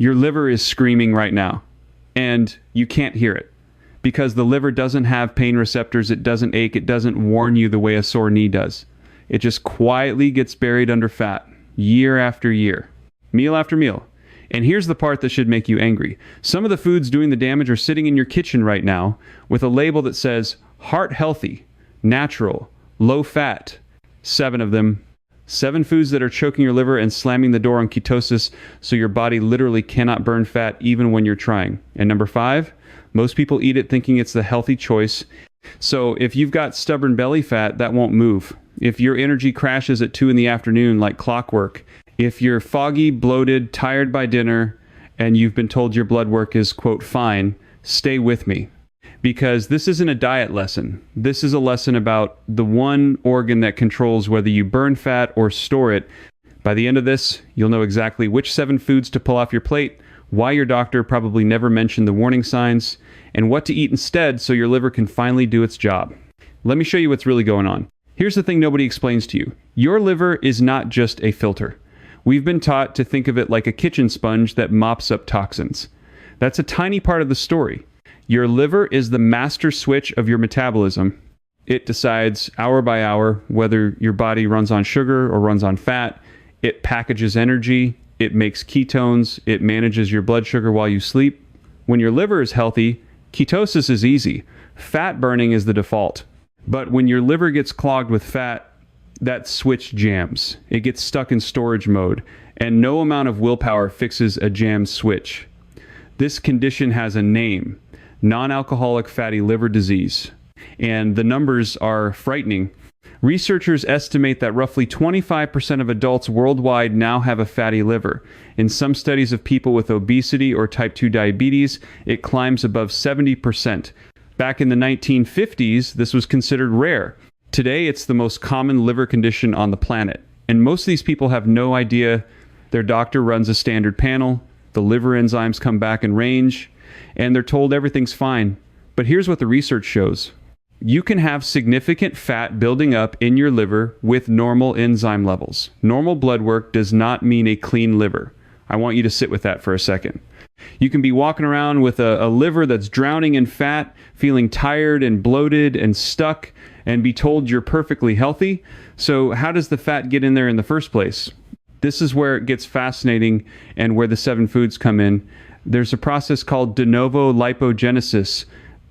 Your liver is screaming right now, and you can't hear it because the liver doesn't have pain receptors. It doesn't ache. It doesn't warn you the way a sore knee does. It just quietly gets buried under fat year after year, meal after meal. And here's the part that should make you angry. Some of the foods doing the damage are sitting in your kitchen right now with a label that says heart healthy, natural, low fat. 7 of them. 7 foods that are choking your liver and slamming the door on ketosis so your body literally cannot burn fat even when you're trying. And number 5, most people eat it thinking it's the healthy choice. So if you've got stubborn belly fat, that won't move. If your energy crashes at 2 in the afternoon like clockwork, if you're foggy, bloated, tired by dinner, and you've been told your blood work is, quote, fine, stay with me. Because this isn't a diet lesson. This is a lesson about the one organ that controls whether you burn fat or store it. By the end of this, you'll know exactly which 7 foods to pull off your plate, why your doctor probably never mentioned the warning signs, and what to eat instead so your liver can finally do its job. Let me show you what's really going on. Here's the thing nobody explains to you. Your liver is not just a filter. We've been taught to think of it like a kitchen sponge that mops up toxins. That's a tiny part of the story. Your liver is the master switch of your metabolism. It decides hour by hour whether your body runs on sugar or runs on fat. It packages energy. It makes ketones. It manages your blood sugar while you sleep. When your liver is healthy, ketosis is easy. Fat burning is the default. But when your liver gets clogged with fat, that switch jams. It gets stuck in storage mode, and no amount of willpower fixes a jammed switch. This condition has a name, non-alcoholic fatty liver disease, and the numbers are frightening. Researchers estimate that roughly 25% of adults worldwide now have a fatty liver. In some studies of people with obesity or type 2 diabetes, it climbs above 70%. Back in the 1950s, this was considered rare. Today, it's the most common liver condition on the planet. And most of these people have no idea. Their doctor runs a standard panel, the liver enzymes come back in range, and they're told everything's fine. But here's what the research shows. You can have significant fat building up in your liver with normal enzyme levels. Normal blood work does not mean a clean liver. I want you to sit with that for a second. You can be walking around with a liver that's drowning in fat, feeling tired and bloated and stuck, and be told you're perfectly healthy. So how does the fat get in there in the first place? This is where it gets fascinating and where the 7 foods come in. There's a process called de novo lipogenesis.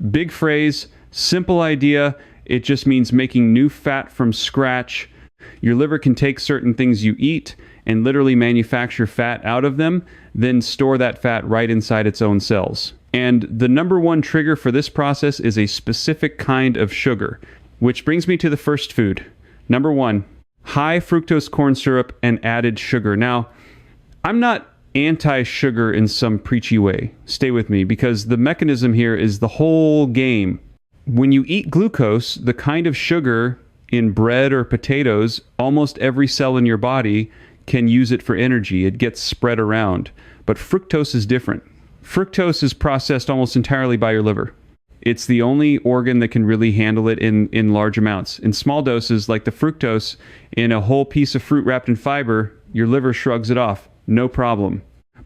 Big phrase, simple idea. It just means making new fat from scratch. Your liver can take certain things you eat and literally manufacture fat out of them, then store that fat right inside its own cells. And the number one trigger for this process is a specific kind of sugar, which brings me to the first food. Number 1, high fructose corn syrup and added sugar. Now, I'm not anti-sugar in some preachy way. Stay with me, because the mechanism here is the whole game. When you eat glucose, the kind of sugar in bread or potatoes, almost every cell in your body can use it for energy. It gets spread around. But fructose is different. Fructose is processed almost entirely by your liver. It's the only organ that can really handle it in large amounts. In small doses, like the fructose in a whole piece of fruit wrapped in fiber, your liver shrugs it off. No problem.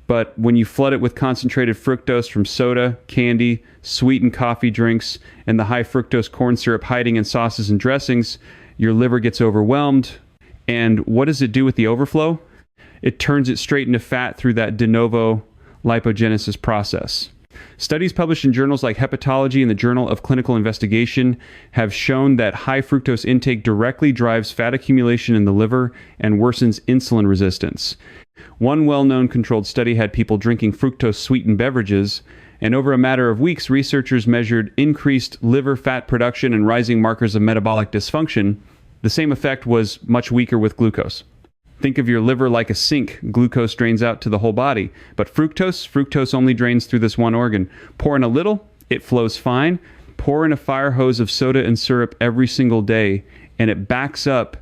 But when you flood it with concentrated fructose from soda, candy, sweetened coffee drinks, and the high fructose corn syrup hiding in sauces and dressings, your liver gets overwhelmed. And what does it do with the overflow? It turns it straight into fat through that de novo lipogenesis process. Studies published in journals like Hepatology and the Journal of Clinical Investigation have shown that high fructose intake directly drives fat accumulation in the liver and worsens insulin resistance. One well-known controlled study had people drinking fructose-sweetened beverages, and over a matter of weeks, researchers measured increased liver fat production and rising markers of metabolic dysfunction. The same effect was much weaker with glucose. Think of your liver like a sink. Glucose drains out to the whole body. But fructose only drains through this one organ. Pour in a little, it flows fine. Pour in a fire hose of soda and syrup every single day, and it backs up,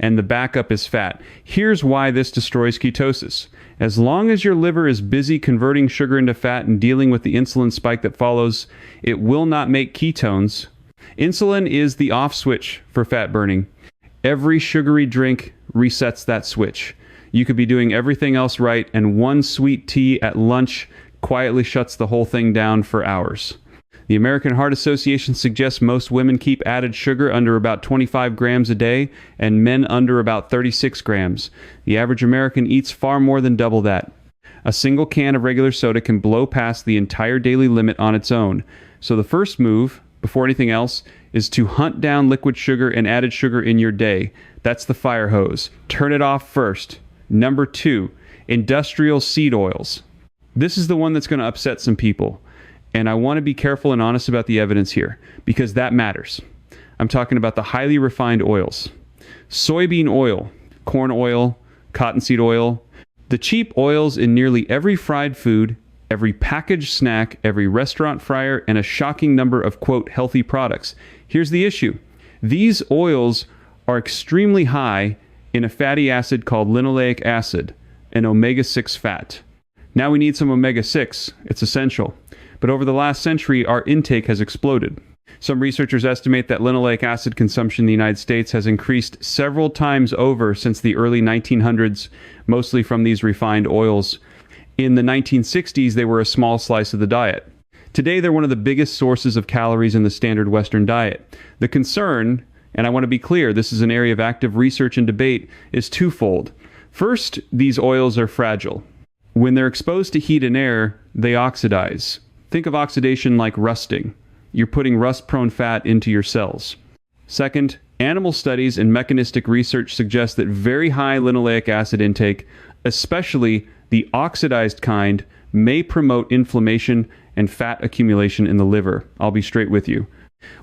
and the backup is fat. Here's why this destroys ketosis. As long as your liver is busy converting sugar into fat and dealing with the insulin spike that follows, it will not make ketones. Insulin is the off switch for fat burning. Every sugary drink resets that switch. You could be doing everything else right, and one sweet tea at lunch quietly shuts the whole thing down for hours. The American Heart Association suggests most women keep added sugar under about 25 grams a day and men under about 36 grams. The average American eats far more than double that. A single can of regular soda can blow past the entire daily limit on its own. So the first move, before anything else, is to hunt down liquid sugar and added sugar in your day. That's the fire hose. Turn it off first. Number 2, industrial seed oils. This is the one that's going to upset some people. And I want to be careful and honest about the evidence here, because that matters. I'm talking about the highly refined oils. Soybean oil, corn oil, cottonseed oil, the cheap oils in nearly every fried food, every packaged snack, every restaurant fryer, and a shocking number of, quote, healthy products. Here's the issue. These oils are extremely high in a fatty acid called linoleic acid, an omega-6 fat. Now we need some omega-6. It's essential. But over the last century, our intake has exploded. Some researchers estimate that linoleic acid consumption in the United States has increased several times over since the early 1900s, mostly from these refined oils. In the 1960s, they were a small slice of the diet. Today, they're one of the biggest sources of calories in the standard Western diet. The concern, and I want to be clear, this is an area of active research and debate, is twofold. First, these oils are fragile. When they're exposed to heat and air, they oxidize. Think of oxidation like rusting. You're putting rust-prone fat into your cells. Second, animal studies and mechanistic research suggest that very high linoleic acid intake, especially the oxidized kind, may promote inflammation and fat accumulation in the liver. I'll be straight with you.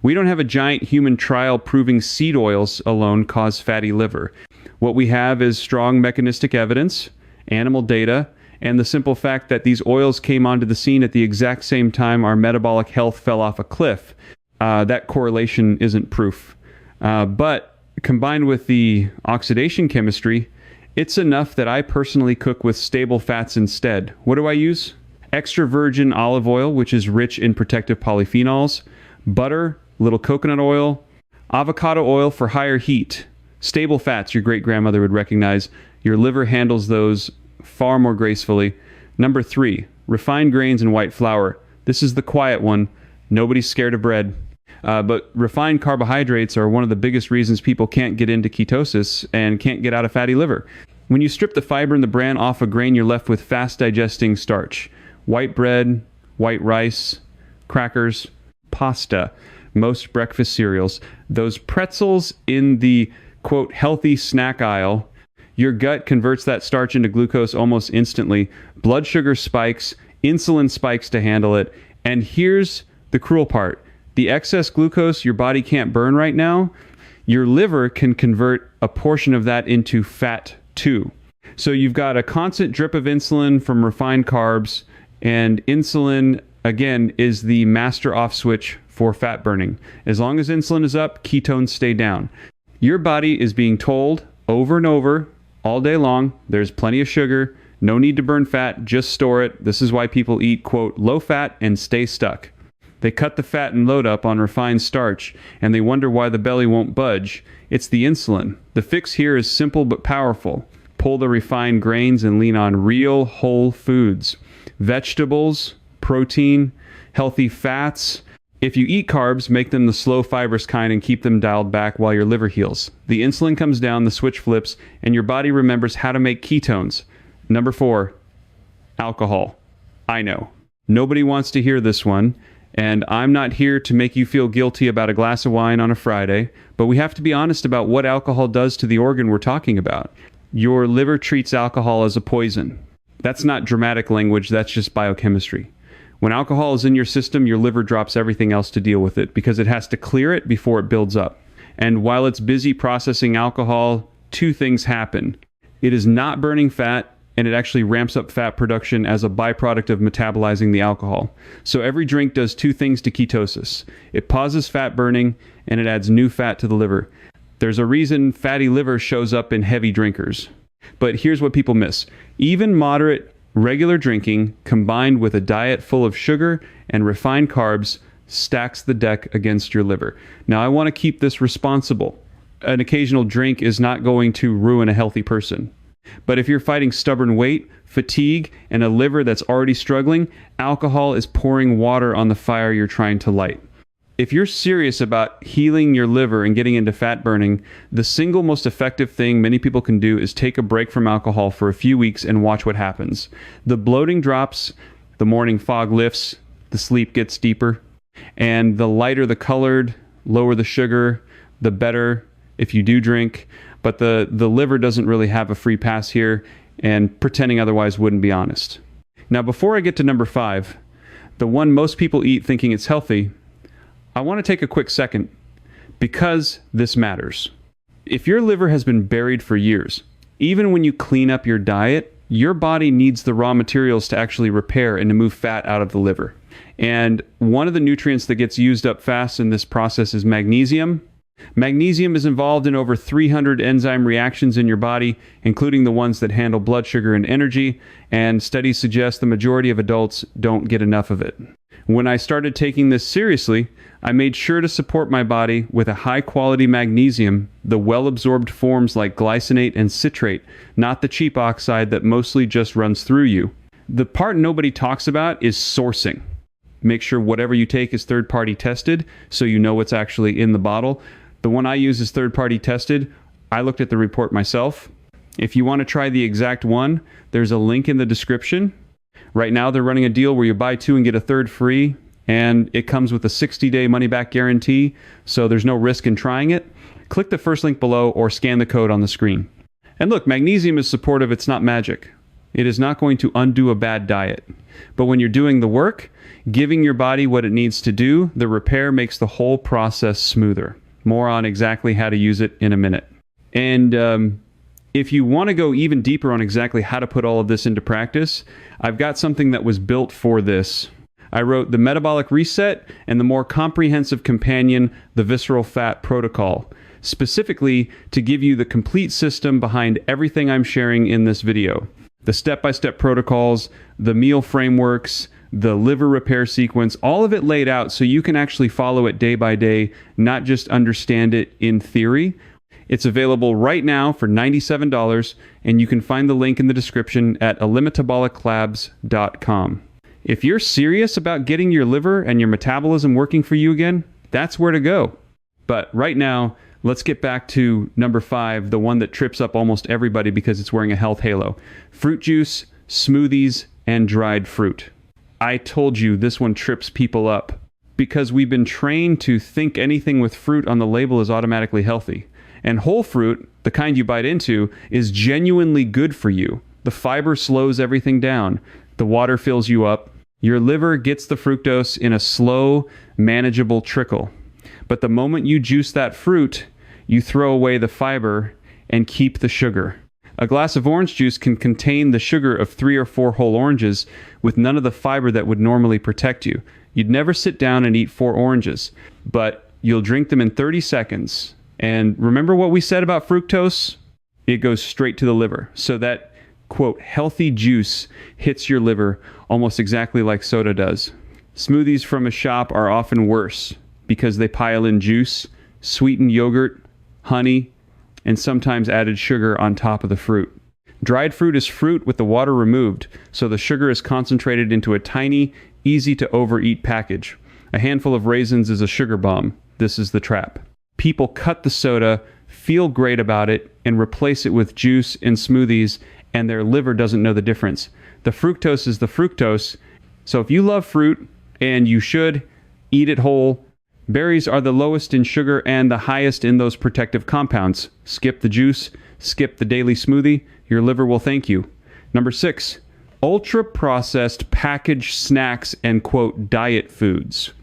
We don't have a giant human trial proving seed oils alone cause fatty liver. What we have is strong mechanistic evidence, animal data, and the simple fact that these oils came onto the scene at the exact same time our metabolic health fell off a cliff. That correlation isn't proof. But combined with the oxidation chemistry, it's enough that I personally cook with stable fats instead. What do I use? Extra virgin olive oil, which is rich in protective polyphenols, butter, little coconut oil, avocado oil for higher heat, stable fats your great-grandmother would recognize. Your liver handles those far more gracefully. Number 3, refined grains and white flour. This is the quiet one. Nobody's scared of bread. But refined carbohydrates are one of the biggest reasons people can't get into ketosis and can't get out of fatty liver. When you strip the fiber and the bran off a grain, you're left with fast-digesting starch. White bread, white rice, crackers, pasta, most breakfast cereals. Those pretzels in the, quote, healthy snack aisle. Your gut converts that starch into glucose almost instantly. Blood sugar spikes, insulin spikes to handle it. And here's the cruel part. The excess glucose your body can't burn right now, your liver can convert a portion of that into fat too. So you've got a constant drip of insulin from refined carbs, and insulin, again, is the master off switch for fat burning. As long as insulin is up, ketones stay down. Your body is being told over and over, all day long, there's plenty of sugar, no need to burn fat, just store it. This is why people eat, quote, low fat and stay stuck. They cut the fat and load up on refined starch, and they wonder why the belly won't budge. It's the insulin. The fix here is simple but powerful. Pull the refined grains and lean on real whole foods. Vegetables, protein, healthy fats. If you eat carbs, make them the slow fibrous kind and keep them dialed back while your liver heals. The insulin comes down, the switch flips, and your body remembers how to make ketones. Number 4, alcohol. I know. Nobody wants to hear this one, and I'm not here to make you feel guilty about a glass of wine on a Friday, but we have to be honest about what alcohol does to the organ we're talking about. Your liver treats alcohol as a poison. That's not dramatic language, that's just biochemistry. When alcohol is in your system, your liver drops everything else to deal with it because it has to clear it before it builds up. And while it's busy processing alcohol, 2 things happen. It is not burning fat, and it actually ramps up fat production as a byproduct of metabolizing the alcohol. So every drink does 2 things to ketosis. It pauses fat burning, and it adds new fat to the liver. There's a reason fatty liver shows up in heavy drinkers. But here's what people miss. Even moderate, regular drinking, combined with a diet full of sugar and refined carbs, stacks the deck against your liver. Now, I want to keep this responsible. An occasional drink is not going to ruin a healthy person. But if you're fighting stubborn weight, fatigue, and a liver that's already struggling, alcohol is pouring water on the fire you're trying to light. If you're serious about healing your liver and getting into fat burning, the single most effective thing many people can do is take a break from alcohol for a few weeks and watch what happens. The bloating drops, the morning fog lifts, the sleep gets deeper, and the lighter the colored, lower the sugar, the better if you do drink. But the liver doesn't really have a free pass here, and pretending otherwise wouldn't be honest. Now, before I get to number 5, the one most people eat thinking it's healthy, I want to take a quick second because this matters. If your liver has been buried for years, even when you clean up your diet, your body needs the raw materials to actually repair and to move fat out of the liver. And one of the nutrients that gets used up fast in this process is magnesium. Magnesium is involved in over 300 enzyme reactions in your body, including the ones that handle blood sugar and energy, and studies suggest the majority of adults don't get enough of it. When I started taking this seriously, I made sure to support my body with a high-quality magnesium, the well-absorbed forms like glycinate and citrate, not the cheap oxide that mostly just runs through you. The part nobody talks about is sourcing. Make sure whatever you take is third-party tested so you know what's actually in the bottle. The one I use is third-party tested. I looked at the report myself. If you want to try the exact one, there's a link in the description. Right now, they're running a deal where you buy 2 and get a third free, and it comes with a 60-day money-back guarantee, so there's no risk in trying it. Click the first link below or scan the code on the screen. And look, magnesium is supportive. It's not magic. It is not going to undo a bad diet. But when you're doing the work, giving your body what it needs to do, the repair makes the whole process smoother. More on exactly how to use it in a minute. And if you want to go even deeper on exactly how to put all of this into practice, I've got something that was built for this. I wrote the Metabolic Reset and the more comprehensive companion, the Visceral Fat Protocol, specifically to give you the complete system behind everything I'm sharing in this video. The step-by-step protocols, the meal frameworks, the liver repair sequence, all of it laid out so you can actually follow it day by day, not just understand it in theory. It's available right now for $97, and you can find the link in the description at eliminatoboliclabs.com. If you're serious about getting your liver and your metabolism working for you again, that's where to go. But right now, let's get back to number 5, the one that trips up almost everybody because it's wearing a health halo. Fruit juice, smoothies, and dried fruit. I told you this one trips people up because we've been trained to think anything with fruit on the label is automatically healthy. And whole fruit, the kind you bite into, is genuinely good for you. The fiber slows everything down. The water fills you up. Your liver gets the fructose in a slow, manageable trickle. But the moment you juice that fruit, you throw away the fiber and keep the sugar. A glass of orange juice can contain the sugar of 3 or 4 whole oranges with none of the fiber that would normally protect you. You'd never sit down and eat 4 oranges, but you'll drink them in 30 seconds. And remember what we said about fructose? It goes straight to the liver. So that, quote, healthy juice hits your liver almost exactly like soda does. Smoothies from a shop are often worse because they pile in juice, sweetened yogurt, honey, and sometimes added sugar on top of the fruit. Dried fruit is fruit with the water removed, so the sugar is concentrated into a tiny, easy-to-overeat package. A handful of raisins is a sugar bomb. This is the trap. People cut the soda, feel great about it, and replace it with juice and smoothies, and their liver doesn't know the difference. The fructose is the fructose. So if you love fruit, and you should, eat it whole. Berries are the lowest in sugar and the highest in those protective compounds. Skip the juice, skip the daily smoothie, your liver will thank you. Number 6, ultra-processed packaged snacks and, quote, diet foods.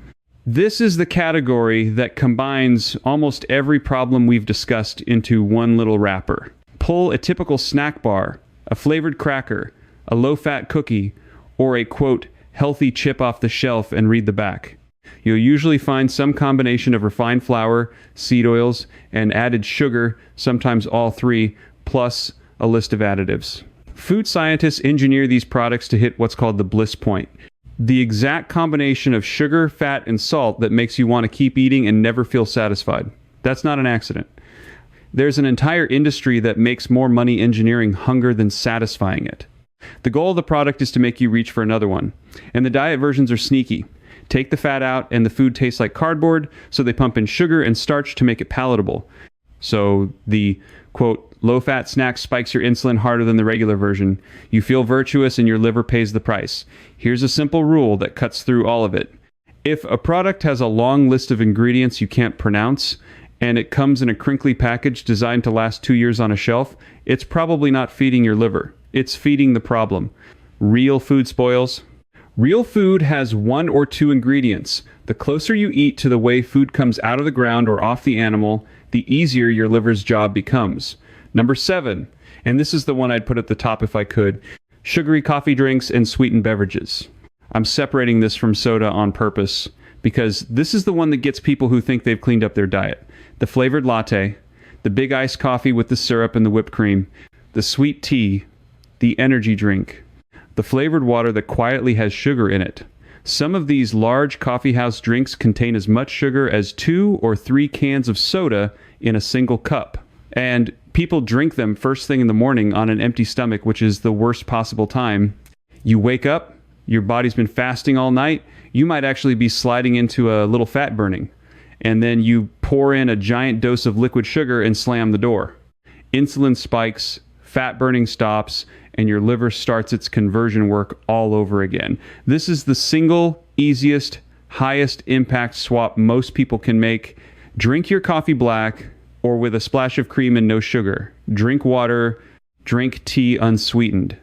This is the category that combines almost every problem we've discussed into one little wrapper. Pull a typical snack bar, a flavored cracker, a low-fat cookie, or a, quote, healthy chip off the shelf and read the back. You'll usually find some combination of refined flour, seed oils, and added sugar, sometimes all 3, plus a list of additives. Food scientists engineer these products to hit what's called the bliss point. The exact combination of sugar, fat, and salt that makes you want to keep eating and never feel satisfied. That's not an accident. There's an entire industry that makes more money engineering hunger than satisfying it. The goal of the product is to make you reach for another one. And the diet versions are sneaky. Take the fat out and the food tastes like cardboard, so they pump in sugar and starch to make it palatable. So the, quote, low-fat snack spikes your insulin harder than the regular version. You feel virtuous and your liver pays the price. Here's a simple rule that cuts through all of it. If a product has a long list of ingredients you can't pronounce, and it comes in a crinkly package designed to last 2 years on a shelf, it's probably not feeding your liver. It's feeding the problem. Real food spoils. Real food has 1 or 2 ingredients. The closer you eat to the way food comes out of the ground or off the animal, the easier your liver's job becomes. Number 7, and this is the one I'd put at the top if I could, sugary coffee drinks and sweetened beverages. I'm separating this from soda on purpose because this is the one that gets people who think they've cleaned up their diet. The flavored latte, the big iced coffee with the syrup and the whipped cream, the sweet tea, the energy drink, the flavored water that quietly has sugar in it. Some of these large coffeehouse drinks contain as much sugar as 2 or 3 cans of soda in a single cup. And people drink them first thing in the morning on an empty stomach, which is the worst possible time. You wake up, your body's been fasting all night, you might actually be sliding into a little fat burning. And then you pour in a giant dose of liquid sugar and slam the door. Insulin spikes, fat burning stops, and your liver starts its conversion work all over again. This is the single easiest, highest impact swap most people can make. Drink your coffee black or with a splash of cream and no sugar. Drink water, drink tea unsweetened.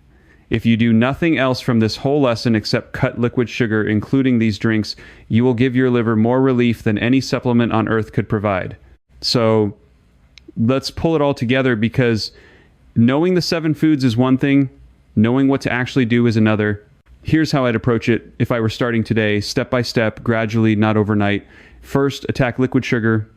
If you do nothing else from this whole lesson except cut liquid sugar, including these drinks, you will give your liver more relief than any supplement on earth could provide. So let's pull it all together, because knowing the 7 foods is one thing, knowing what to actually do is another. Here's how I'd approach it if I were starting today, step by step, gradually, not overnight. First, attack liquid sugar,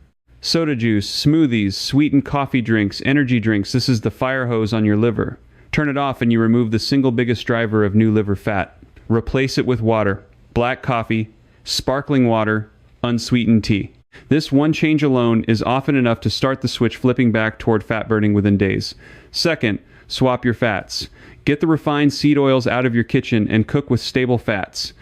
soda juice, smoothies, sweetened coffee drinks, energy drinks. This is the fire hose on your liver. Turn it off and you remove the single biggest driver of new liver fat. Replace it with water, black coffee, sparkling water, unsweetened tea. This one change alone is often enough to start the switch flipping back toward fat burning within days. Second, swap your fats. Get the refined seed oils out of your kitchen and cook with stable fats.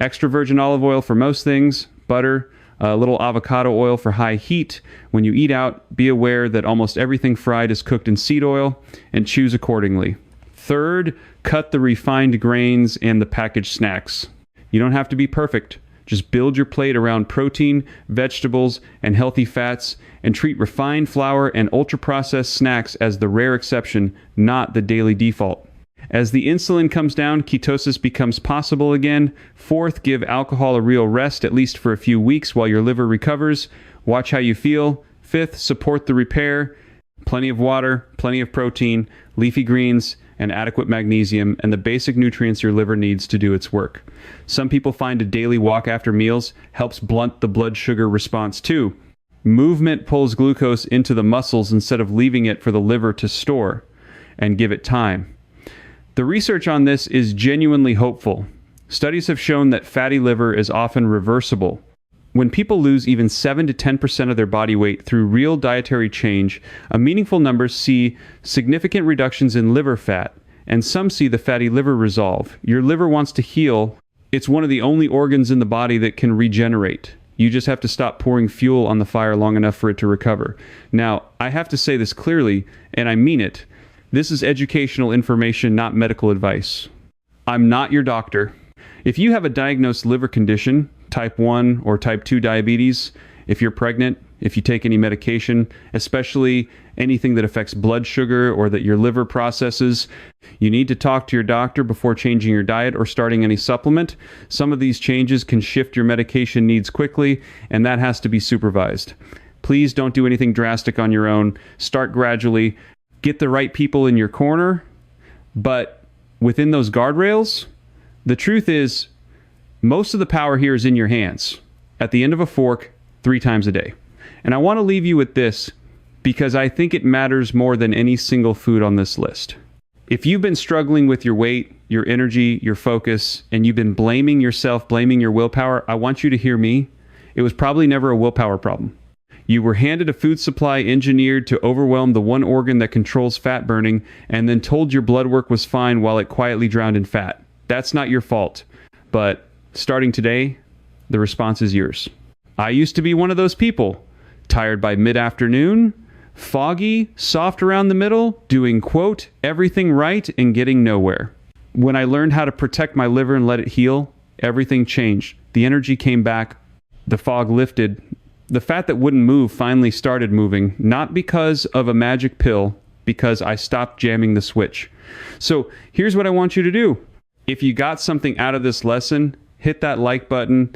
Extra virgin olive oil for most things, butter, a little avocado oil for high heat. When you eat out, be aware that almost everything fried is cooked in seed oil, and choose accordingly. Third, cut the refined grains and the packaged snacks. You don't have to be perfect. Just build your plate around protein, vegetables, and healthy fats, and treat refined flour and ultra-processed snacks as the rare exception, not the daily default. As the insulin comes down, ketosis becomes possible again. Fourth, give alcohol a real rest, at least for a few weeks while your liver recovers. Watch how you feel. Fifth, support the repair. Plenty of water, plenty of protein, leafy greens, and adequate magnesium, and the basic nutrients your liver needs to do its work. Some people find a daily walk after meals helps blunt the blood sugar response too. Movement pulls glucose into the muscles instead of leaving it for the liver to store, and give it time. The research on this is genuinely hopeful. Studies have shown that fatty liver is often reversible. When people lose even 7 to 10% of their body weight through real dietary change, a meaningful number see significant reductions in liver fat, and some see the fatty liver resolve. Your liver wants to heal. It's one of the only organs in the body that can regenerate. You just have to stop pouring fuel on the fire long enough for it to recover. Now, I have to say this clearly, and I mean it. This is educational information, not medical advice. I'm not your doctor. If you have a diagnosed liver condition, type 1 or type 2 diabetes, if you're pregnant, if you take any medication, especially anything that affects blood sugar or that your liver processes, you need to talk to your doctor before changing your diet or starting any supplement. Some of these changes can shift your medication needs quickly, and that has to be supervised. Please don't do anything drastic on your own. Start gradually. Get the right people in your corner, but within those guardrails, the truth is, most of the power here is in your hands, at the end of a fork, 3 times a day. And I want to leave you with this, because I think it matters more than any single food on this list. If you've been struggling with your weight, your energy, your focus, and you've been blaming yourself, blaming your willpower, I want you to hear me. It was probably never a willpower problem. You were handed a food supply engineered to overwhelm the one organ that controls fat burning, and then told your blood work was fine while it quietly drowned in fat. That's not your fault. But starting today, the response is yours. I used to be one of those people. Tired by mid-afternoon, foggy, soft around the middle, doing, quote, everything right and getting nowhere. When I learned how to protect my liver and let it heal, everything changed. The energy came back. The fog lifted. The fat that wouldn't move finally started moving, not because of a magic pill, because I stopped jamming the switch. So here's what I want you to do. If you got something out of this lesson, hit that like button.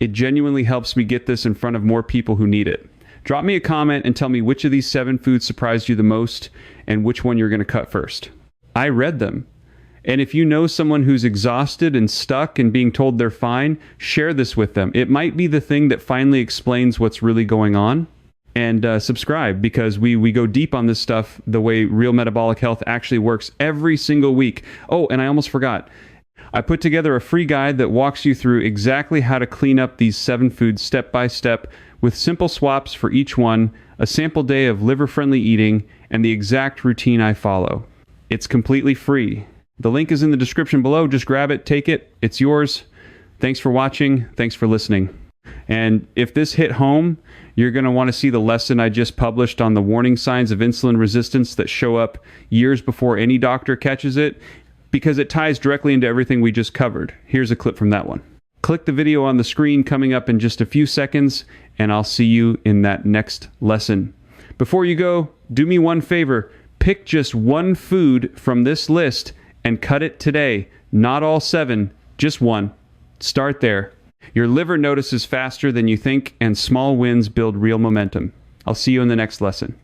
It genuinely helps me get this in front of more people who need it. Drop me a comment and tell me which of these 7 foods surprised you the most and which one you're going to cut first. I read them. And if you know someone who's exhausted and stuck and being told they're fine, share this with them. It might be the thing that finally explains what's really going on. And subscribe, because we go deep on this stuff, the way Real Metabolic Health actually works every single week. Oh, and I almost forgot. I put together a free guide that walks you through exactly how to clean up these 7 foods step by step with simple swaps for each one, a sample day of liver-friendly eating, and the exact routine I follow. It's completely free. The link is in the description below. Just grab it, take it. It's yours. Thanks for watching. Thanks for listening. And if this hit home, you're going to want to see the lesson I just published on the warning signs of insulin resistance that show up years before any doctor catches it, because it ties directly into everything we just covered. Here's a clip from that one. Click the video on the screen coming up in just a few seconds, and I'll see you in that next lesson. Before you go, do me one favor. Pick just one food from this list and cut it today. Not all 7, just one. Start there. Your liver notices faster than you think, and small wins build real momentum. I'll see you in the next lesson.